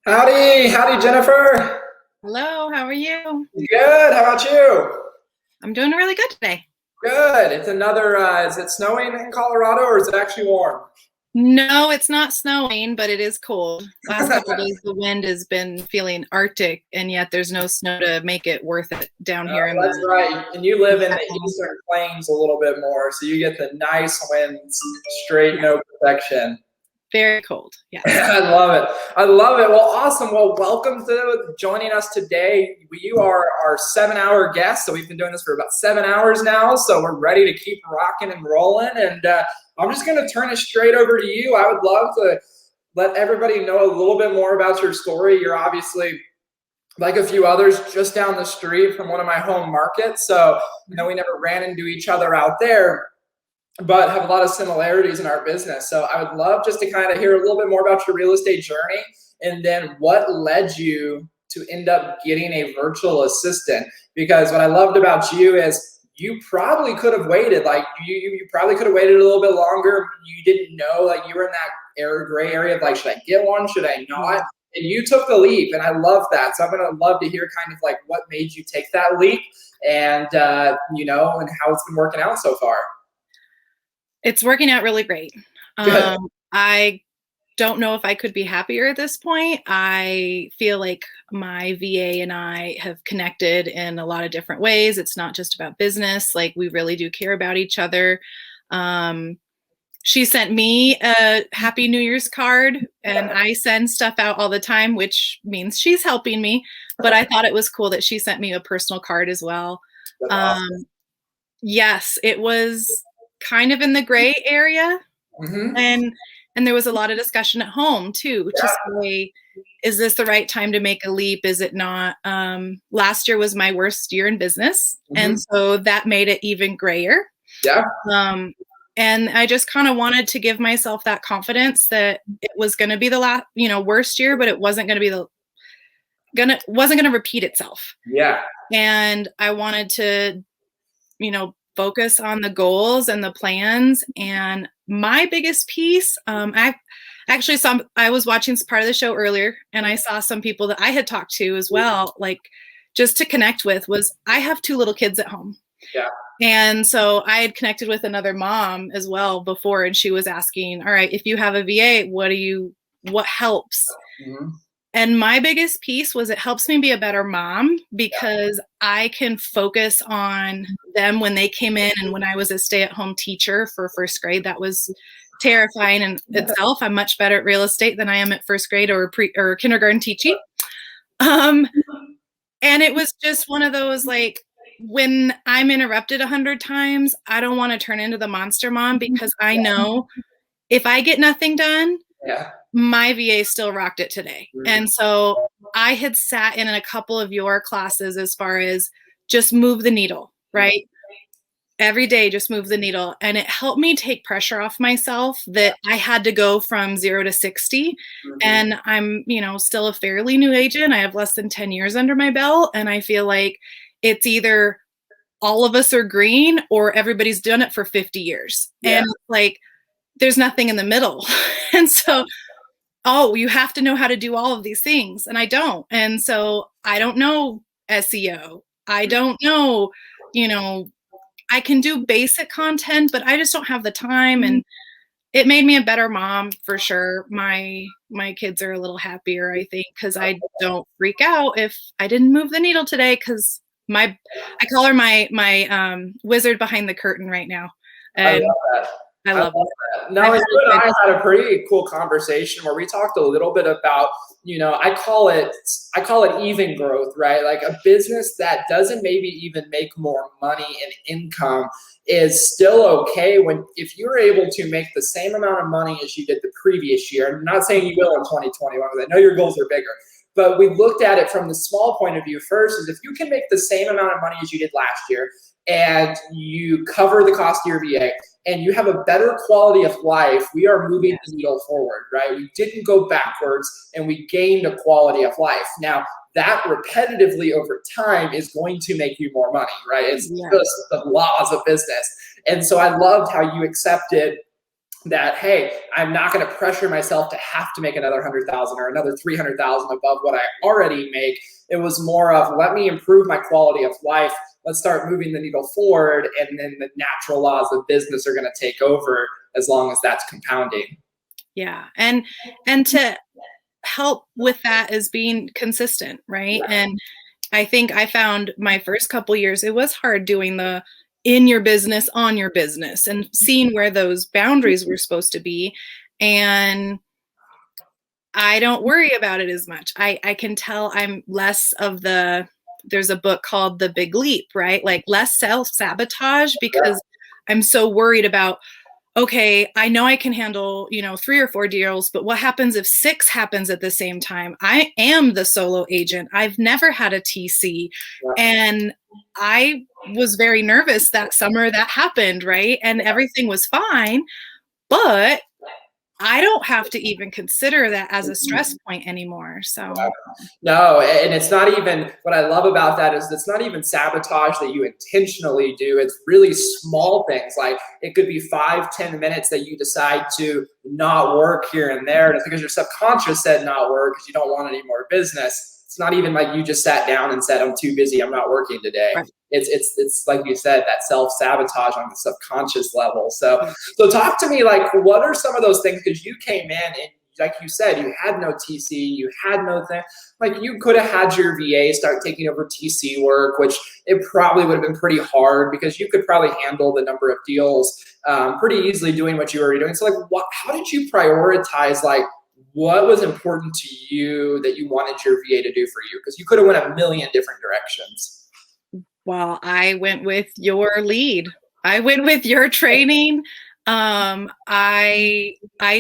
Howdy, howdy, Jennifer. Hello, how are you? Good. How about you? I'm doing really good today. Good. It's another. Is it snowing in Colorado or is it actually warm? No, it's not snowing, but it is cold. Last couple of days, the wind has been feeling Arctic, and yet there's no snow to make it worth it down here in That's the. right. And you live in the eastern plains a little bit more, so you get the nice winds, straight, no protection. Very cold. Yes. I love it. I love it. Well, awesome. Well, welcome to joining us today. You are our 7-hour guest. So we've been doing this for about 7 hours now. So we're ready to keep rocking and rolling. And I'm just going to turn it straight over to you. I would love to let everybody know a little bit more about your story. You're obviously, like a few others, just down the street from one of my home markets. So, we never ran into each other out there, but have a lot of similarities in our business. So I would love just to kind of hear a little bit more about your real estate journey, and then what led you to end up getting a virtual assistant. Because what I loved about you is you probably could have waited. Like you probably could have waited a little bit longer. You didn't know, like you were in that gray area of like, should I get one? Should I not? And you took the leap, and I love that. So I'm gonna love to hear kind of like what made you take that leap, and and how it's been working out so far. It's working out really great. I don't know if I could be happier at this point. I feel like my VA and I have connected in a lot of different ways. It's not just about business. Like, we really do care about each other. She sent me a Happy New Year's card, and I send stuff out all the time, which means she's helping me. But I thought it was cool that she sent me a personal card as well. Awesome. Yes, it was kind of in the gray area. Mm-hmm. And there was a lot of discussion at home too, to say, is this the right time to make a leap? Is it not? Last year was my worst year in business. And so that made it even grayer. Yeah. And I just kind of wanted to give myself that confidence that it was going to be the last, worst year, but it wasn't going to be wasn't going to repeat itself. Yeah. And I wanted to, focus on the goals and the plans. And my biggest piece, I was watching part of the show earlier, and I saw some people that I had talked to as well, like just to connect with, was I have 2 little kids at home. Yeah. And so I had connected with another mom as well before, and she was asking, all right, if you have a VA, what helps? Mm-hmm. And my biggest piece was it helps me be a better mom, because I can focus on them when they came in. And when I was a stay-at-home teacher for first grade, that was terrifying in itself. I'm much better at real estate than I am at first grade or kindergarten teaching. And it was just one of those, like, when I'm interrupted 100 times, I don't want to turn into the monster mom, because I know if I get nothing done, my VA still rocked it today. And so I had sat in a couple of your classes as far as just move the needle, right? Every day, just move the needle. And it helped me take pressure off myself that I had to go from 0 to 60. And I'm, still a fairly new agent. I have less than 10 years under my belt. And I feel like it's either all of us are green or everybody's done it for 50 years. And like, there's nothing in the middle. And so, you have to know how to do all of these things. And I don't. And so I don't know SEO. I don't know, I can do basic content, but I just don't have the time. And it made me a better mom for sure. My kids are a little happier, I think, because I don't freak out if I didn't move the needle today, because I call her my wizard behind the curtain right now. And I love it. No, you and I had a pretty cool conversation where we talked a little bit about, I call it even growth, right? Like a business that doesn't maybe even make more money and income is still okay if you're able to make the same amount of money as you did the previous year. I'm not saying you will in 2021, because I know your goals are bigger. But we looked at it from the small point of view first, is if you can make the same amount of money as you did last year, and you cover the cost of your VA, and you have a better quality of life, we are moving the needle forward, right? We didn't go backwards, and we gained a quality of life. Now, that repetitively over time is going to make you more money, right? It's just the laws of business. And so I loved how you accepted that, hey, I'm not going to pressure myself to have to make another 100,000 or another 300,000 above what I already make. It was more of, let me improve my quality of life. Let's start moving the needle forward, and then the natural laws of business are going to take over as long as that's compounding. Yeah. And to help with that is being consistent, right? And I think I found my first couple years, it was hard doing the in your business, on your business, and seeing where those boundaries were supposed to be. And I don't worry about it as much. I can tell I'm less of there's a book called The Big Leap, right? Like less self-sabotage, because I'm so worried about, okay, I know I can handle, 3 or 4 deals, but what happens if 6 happens at the same time? I am the solo agent. I've never had a TC. And I was very nervous that summer that happened, right? And everything was fine, but I don't have to even consider that as a stress point anymore. So no, and it's not even, what I love about that is it's not even sabotage that you intentionally do. It's really small things. Like it could be 5-10 minutes that you decide to not work here and there. And it's because your subconscious said not work because you don't want any more business. It's not even like you just sat down and said, I'm too busy, I'm not working today. Right. It's like you said, that self-sabotage on the subconscious level. So talk to me, like, what are some of those things? Because you came in and, like you said, you had no TC, you had no thing. Like you could have had your VA start taking over TC work, which it probably would have been pretty hard because you could probably handle the number of deals pretty easily doing what you were already doing. So like, how did you prioritize, like, what was important to you that you wanted your VA to do for you? Because you could have went a million different directions. Well, I went with your lead. I went with your training. I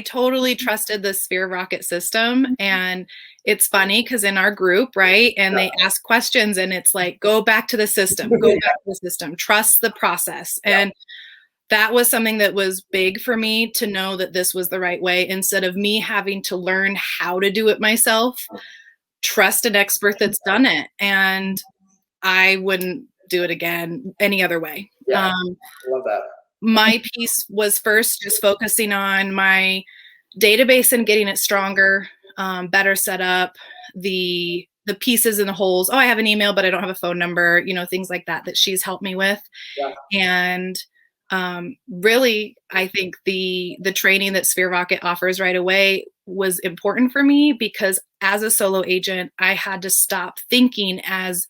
totally trusted the Sphere Rocket system. And it's funny because in our group, right, and they ask questions and it's like, go back to the system, go back to the system, trust the process. And that was something that was big for me, to know that this was the right way, instead of me having to learn how to do it myself. Trust an expert that's done it. And I wouldn't do it again any other way. Yeah, I love that. My piece was first just focusing on my database and getting it stronger, better set up, the pieces and the holes. Oh, I have an email, but I don't have a phone number, things like that she's helped me with. Yeah. And really, I think the training that Sphere Rocket offers right away was important for me, because as a solo agent, I had to stop thinking as,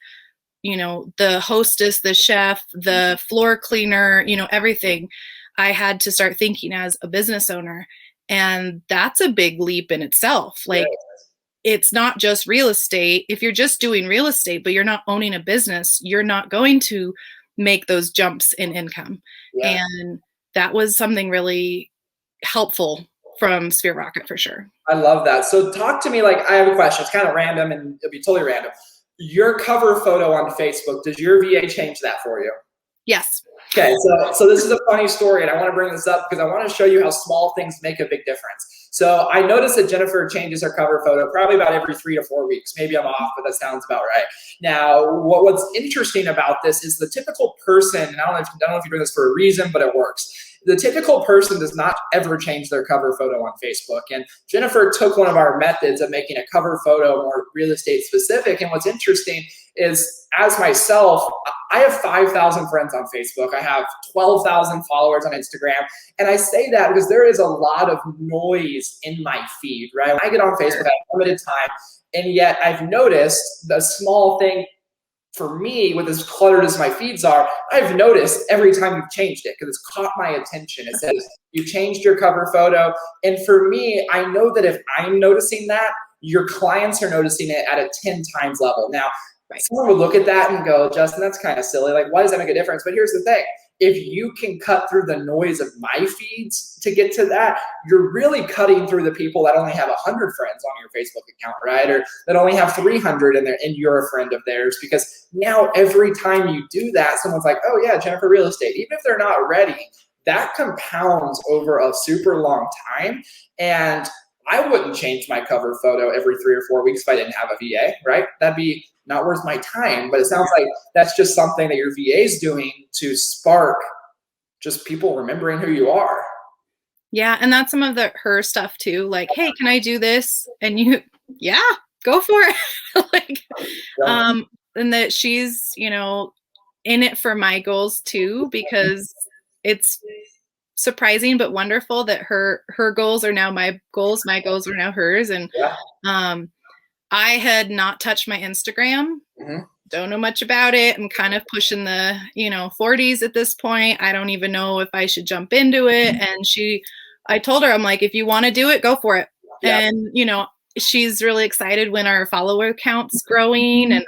the hostess, the chef, the floor cleaner, everything. I had to start thinking as a business owner. And that's a big leap in itself. Like, it's not just real estate. If you're just doing real estate, but you're not owning a business, you're not going to make those jumps in income. Yeah. And that was something really helpful from Sphere Rocket for sure. I love that. So talk to me, like, I have a question. It's kind of random and it'll be totally random. Your cover photo on Facebook, does your VA change that for you? Yes. Okay, so this is a funny story, and I want to bring this up because I want to show you how small things make a big difference. So I noticed that Jennifer changes her cover photo probably about every 3 to 4 weeks. Maybe I'm off, but that sounds about right. Now, what's interesting about this is the typical person, and I don't know if you're doing this for a reason, but it works. The typical person does not ever change their cover photo on Facebook. And Jennifer took one of our methods of making a cover photo more real estate specific. And what's interesting is, as myself, I have 5,000 friends on Facebook. I have 12,000 followers on Instagram. And I say that because there is a lot of noise in my feed, right? When I get on Facebook, I have limited time. And yet I've noticed the small thing for me, with as cluttered as my feeds are, I've noticed every time you've changed it, because it's caught my attention. It says, you changed your cover photo. And for me, I know that if I'm noticing that, your clients are noticing it at a 10 times level. Now, someone would look at that and go, Justin, that's kind of silly. Like, why does that make a difference? But here's the thing. If you can cut through the noise of my feeds to get to that, you're really cutting through the people that only have 100 friends on your Facebook account, right? Or that only have 300 and you're a friend of theirs. Because now every time you do that, someone's like, oh yeah, Jennifer Real Estate. Even if they're not ready, that compounds over a super long time. And I wouldn't change my cover photo every 3 or 4 weeks if I didn't have a VA, right? That'd be not worth my time. But it sounds like that's just something that your VA is doing to spark just people remembering who you are. Yeah, and that's some of her stuff too. Like, hey, can I do this? And yeah, go for it. Like, Yeah. and that she's, in it for my goals too, because it's surprising but wonderful that her goals are now my goals are now hers. And Yeah. I had not touched my Instagram. Mm-hmm. Don't know much about it. I'm kind of pushing the 40s at this point. I don't even know if I should jump into it. And I told her, I'm like, if you want to do it, go for it. Yeah. And she's really excited when our follower count's growing, and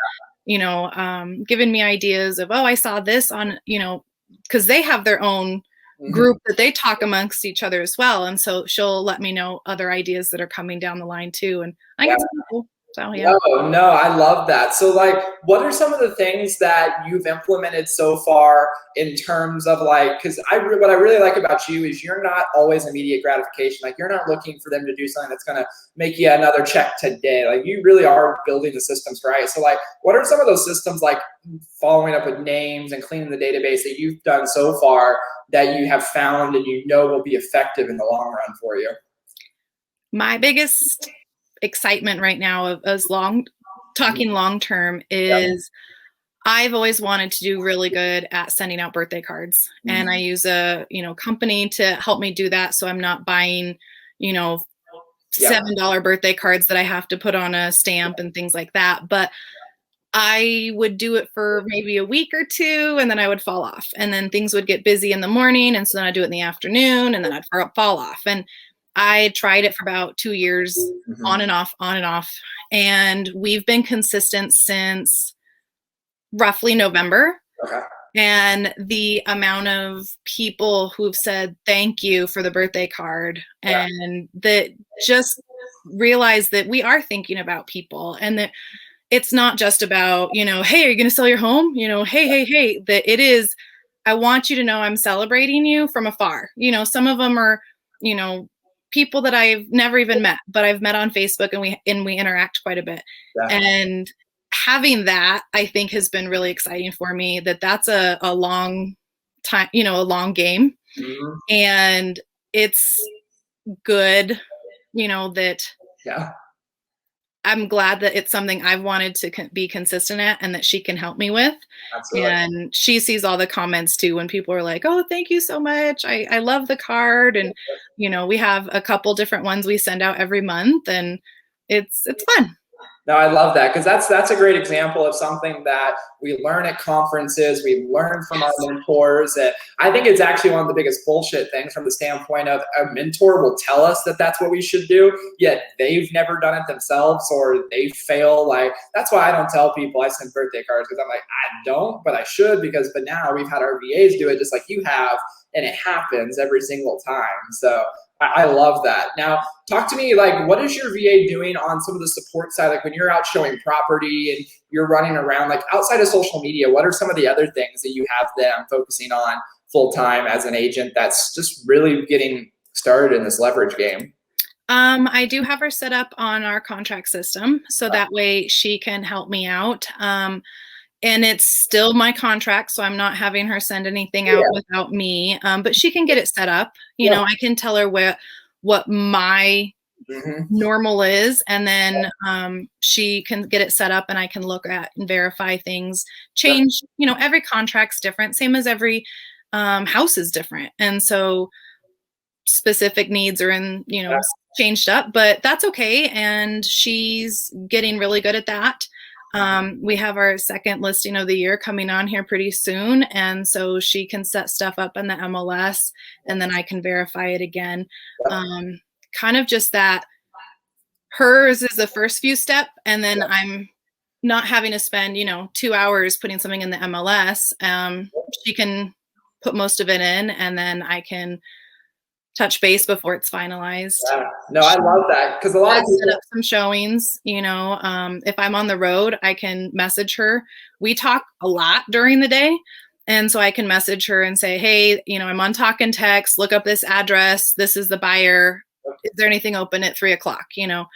giving me ideas of, oh, I saw this on, because they have their own group that they talk amongst each other as well. And so she'll let me know other ideas that are coming down the line too. And I think it's cool. So yeah. No, I love that. So like, what are some of the things that you've implemented so far in terms of like, because what I really like about you is you're not always immediate gratification. Like you're not looking for them to do something that's going to make you another check today. Like you really are building the systems, right? So like, what are some of those systems, like following up with names and cleaning the database, that you've done so far that you have found and will be effective in the long run for you? My biggest excitement right now of talking long term is I've always wanted to do really good at sending out birthday cards. And I use a company to help me do that, so I'm not buying $7 birthday cards that I have to put on a stamp and things like that. But I would do it for maybe a week or two, and then I would fall off, and then things would get busy in the morning, and so then I'd do it in the afternoon, and then I'd fall off. And I tried it for about 2 years, on and off, on and off. And we've been consistent since roughly November. Okay. And the amount of people who've said thank you for the birthday card, and that just realize that we are thinking about people, and that it's not just about, hey, are you going to sell your home? Hey, that it is, I want you to know I'm celebrating you from afar. Some of them are, people that I've never even met, but I've met on Facebook, and we interact quite a bit. Yeah. And having that, I think, has been really exciting for me, that's a long time, a long game. Mm-hmm. And it's good, that I'm glad that it's something I've wanted to be consistent at, and that she can help me with. Absolutely. And she sees all the comments too, when people are like, oh, thank you so much. I love the card. And, we have a couple different ones we send out every month, and it's fun. No, I love that, because that's a great example of something that we learn at conferences, we learn from our mentors. And I think it's actually one of the biggest bullshit things, from the standpoint of a mentor will tell us that that's what we should do, yet they've never done it themselves, or they fail. Like, that's why I don't tell people I send birthday cards, because I'm like, I don't, but I should, but now we've had our VAs do it just like you have, and it happens every single time. So I love that. Now, talk to me, like, what is your VA doing on some of the support side? Like when you're out showing property and you're running around, like outside of social media, what are some of the other things that you have them focusing on full time as an agent that's just really getting started in this leverage game? I do have her set up on our contract system, so that way she can help me out. And it's still my contract, so I'm not having her send anything out without me. But she can get it set up. I can tell her what my normal is, and then she can get it set up, and I can look at and verify things. Change, every contract's different, same as every house is different. And so specific needs are changed up, but that's okay. And she's getting really good at that. We have our second listing of the year coming on here pretty soon. And so she can set stuff up in the MLS, and then I can verify it again. Kind of just that hers is the first few step, and then I'm not having to spend, 2 hours putting something in the MLS. She can put most of it in, and then I can touch base before it's finalized. Yeah. No, I love that, because a lot of people set up some showings. If I'm on the road, I can message her. We talk a lot during the day, and so I can message her and say, hey, I'm on talk and text, look up this address, this is the buyer, is there anything open at 3:00?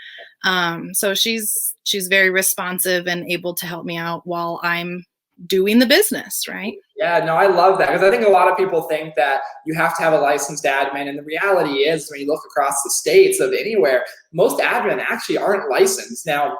So she's very responsive and able to help me out while I'm doing the business, right? Yeah, no, I love that, because I think a lot of people think that you have to have a licensed admin, and the reality is, when you look across the states of anywhere, most admin actually aren't licensed. Now,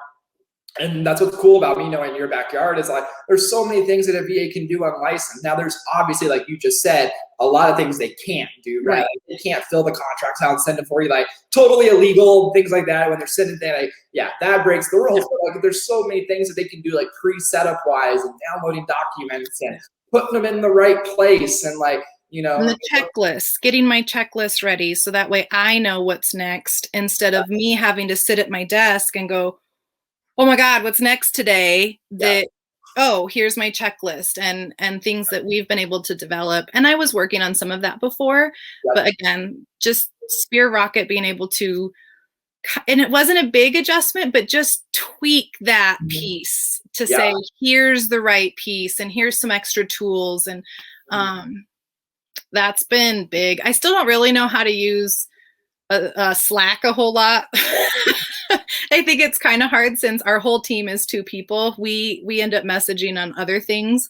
and that's what's cool about me knowing your backyard is like, there's so many things that a VA can do unlicensed. Now, there's obviously, like you just said, a lot of things they can't do, right? Like, they can't fill the contracts out and send it for you, like totally illegal, things like that. When they're sitting there, like, yeah, that breaks the rules. But like, there's so many things that they can do, like pre-setup wise, and downloading documents and putting them in the right place, and like, and the checklist, getting my checklist ready so that way I know what's next, instead of me having to sit at my desk and go, oh my God, what's next today? Oh, here's my checklist and things that we've been able to develop. And I was working on some of that before, but again, just Spear Rocket being able to, and it wasn't a big adjustment, but just tweak that piece to say, here's the right piece and here's some extra tools. And that's been big. I still don't really know how to use Slack a whole lot. I think it's kind of hard since our whole team is 2 people. We end up messaging on other things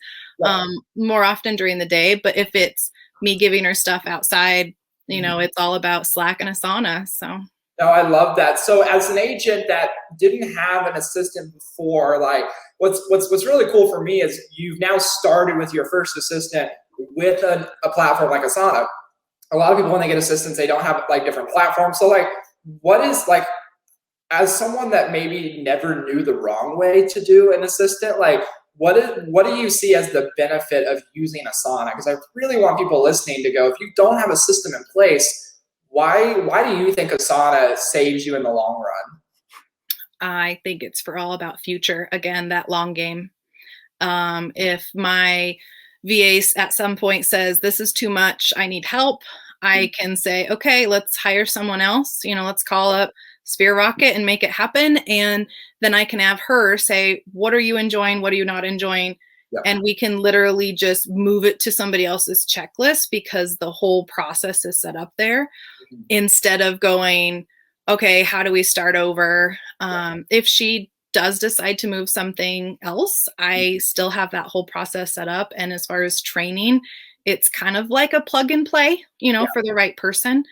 more often during the day. But if it's me giving her stuff outside, it's all about Slack and Asana. So. No, I love that. So as an agent that didn't have an assistant before, like what's really cool for me is you've now started with your first assistant with a platform like Asana. A lot of people, when they get assistants, they don't have like different platforms. So like, what is like, as someone that maybe never knew the wrong way to do an assistant, like what do you see as the benefit of using Asana? Because I really want people listening to go, if you don't have a system in place, why do you think Asana saves you in the long run? I think it's for all about future. Again, that long game. If my VA at some point says, this is too much, I need help, I can say, okay, let's hire someone else. Let's call up Spear Rocket and make it happen. And then I can have her say, what are you enjoying? What are you not enjoying? Yep. And we can literally just move it to somebody else's checklist because the whole process is set up there instead of going, okay, how do we start over? If she does decide to move something else, I still have that whole process set up. And as far as training, it's kind of like a plug and play, for the right person.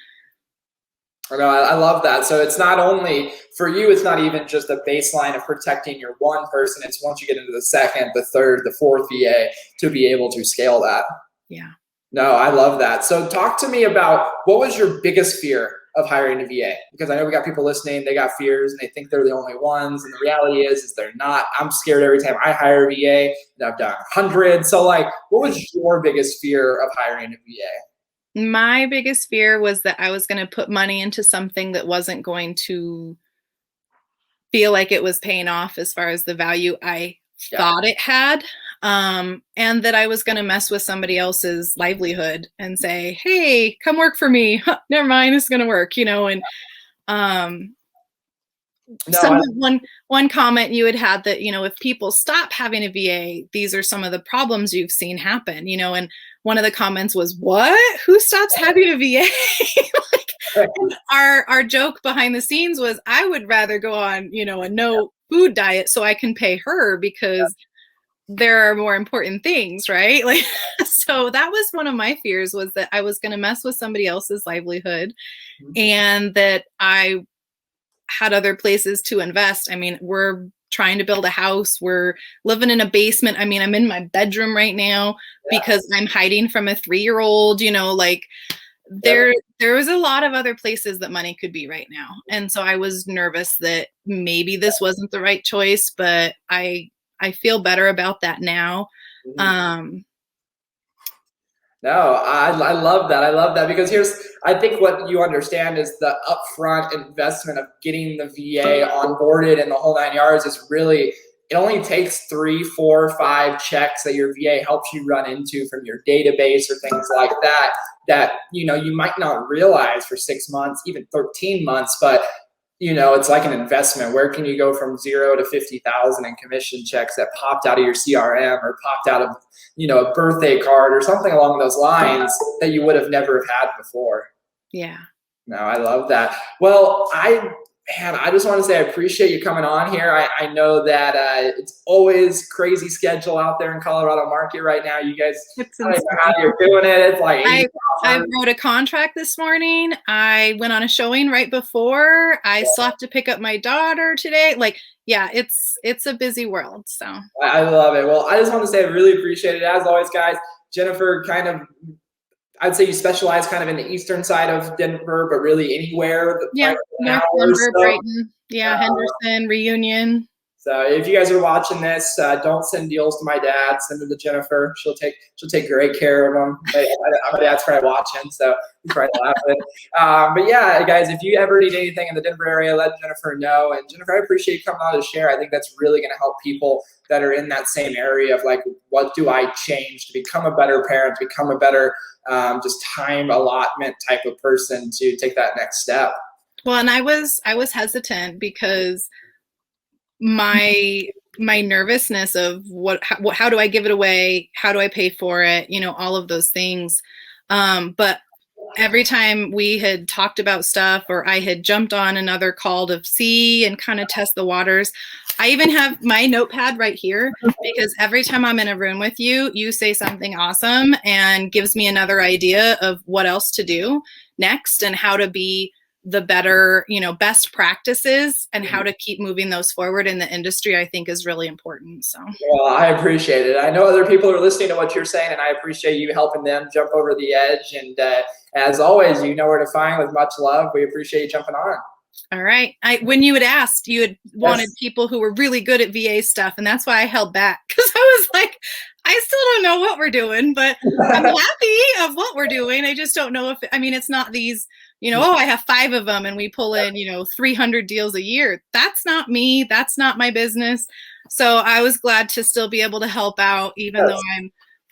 I love that. So it's not only for you, it's not even just a baseline of protecting your one person. It's once you get into the second, the third, the fourth VA to be able to scale that. Yeah. No, I love that. So talk to me about, what was your biggest fear of hiring a VA? Because I know we got people listening, they got fears and they think they're the only ones. And the reality is they're not. I'm scared every time I hire a VA, and I've done hundreds. So like, what was your biggest fear of hiring a VA? My biggest fear was that I was going to put money into something that wasn't going to feel like it was paying off as far as the value I thought it had. And that I was going to mess with somebody else's livelihood and say, hey, come work for me. Huh, never mind, it's going to work, and one comment you had that, if people stop having a VA, these are some of the problems you've seen happen, and one of the comments was, what? Who stops having a VA? Our joke behind the scenes was, I would rather go on, a no food diet so I can pay her because there are more important things, right? Like, so that was one of my fears, was that I was going to mess with somebody else's livelihood and that I had other places to invest. I mean, we're trying to build a house. We're living in a basement. I mean, I'm in my bedroom right now because I'm hiding from a 3-year-old, there was a lot of other places that money could be right now. And so I was nervous that maybe this wasn't the right choice, but I feel better about that now. No, I love that. I love that because I think what you understand is the upfront investment of getting the VA onboarded and the whole 9 yards is really, it only takes 3, 4, 5 checks that your VA helps you run into from your database or things like that, you might not realize for 6 months, even 13 months, but it's like an investment. Where can you go from 0 to 50,000 in commission checks that popped out of your CRM or popped out of, a birthday card or something along those lines that you would have never had before? Yeah. No, I love that. Well, Man, I just want to say I appreciate you coming on here. I know that it's always crazy schedule out there in Colorado market right now. You guys, It's I don't insane. know how you're doing it. It's like I wrote a contract this morning. I went on a showing right before. I still have to pick up my daughter today. Like, yeah, it's a busy world. So I love it. Well, I just want to say I really appreciate it. As always, guys, Jennifer I'd say you specialize kind of in the eastern side of Denver, but really anywhere. yeah, North Denver, Brighton, yeah, Henderson, Reunion. So if you guys are watching this, don't send deals to my dad. Send them to Jennifer. She'll take great care of them. My dad's probably watching, so he's probably laughing. But yeah, guys, if you ever need anything in the Denver area, let Jennifer know. And Jennifer, I appreciate you coming on to share. I think that's really going to help people that are in that same area of like, what do I change to become a better parent, to become a better just time allotment type of person to take that next step. Well, and I was hesitant because my nervousness of how do I give it away? How do I pay for it? You know, all of those things. But every time we had talked about stuff or I had jumped on another call to see and kind of test the waters, I even have my notepad right here because every time I'm in a room with you, you say something awesome and gives me another idea of what else to do next and how to be the better, you know, best practices and how to keep moving those forward in the industry, I think is really important. So, well, I appreciate it. I know other people are listening to what you're saying, and I appreciate you helping them jump over the edge. And as always, you know where to find with much love. We appreciate you jumping on. All right. When you had asked, you had wanted people who were really good at VA stuff, and that's why I held back because I was like, I still don't know what we're doing, but I'm happy of what we're doing. I just don't know if, I mean, it's not these, you know, oh, I have 5 of them and we pull in, you know, 300 deals a year. That's not me. That's not my business. So I was glad to still be able to help out, even though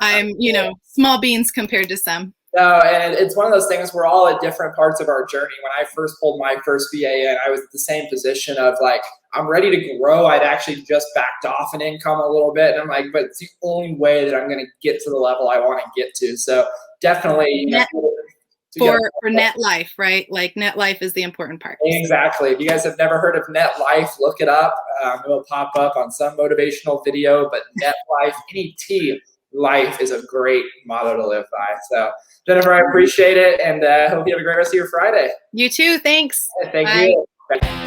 I'm, you know, small beans compared to some. No, and it's one of those things we're all at different parts of our journey. When I first pulled my first VA in, I was at the same position of like, I'm ready to grow. I'd actually just backed off in income a little bit. And I'm like, but it's the only way that I'm going to get to the level I want to get to. So definitely, you know, for net life, right? Like net life is the important part. Exactly. If you guys have never heard of net life, look it up. It will pop up on some motivational video, but net life, NET life is a great motto to live by. So Jennifer, I appreciate it, and hope you have a great rest of your Friday. You too. Thanks. Thank you. Bye.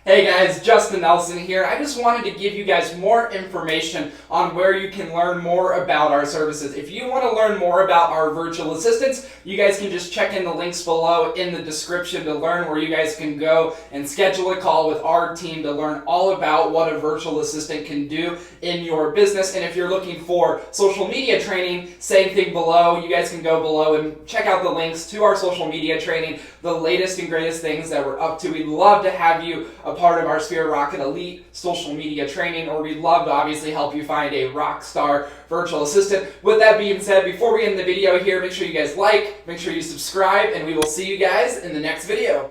Hey guys, Justin Nelson here. I just wanted to give you guys more information on where you can learn more about our services. If you want to learn more about our virtual assistants, you guys can just check in the links below in the description to learn where you guys can go and schedule a call with our team to learn all about what a virtual assistant can do in your business. And if you're looking for social media training, same thing below. You guys can go below and check out the links to our social media training, the latest and greatest things that we're up to. We'd love to have you a part of our Sphere Rocket Elite social media training, or we'd love to obviously help you find a rock star virtual assistant. With that being said, before we end the video here, make sure you guys like, make sure you subscribe, and we will see you guys in the next video.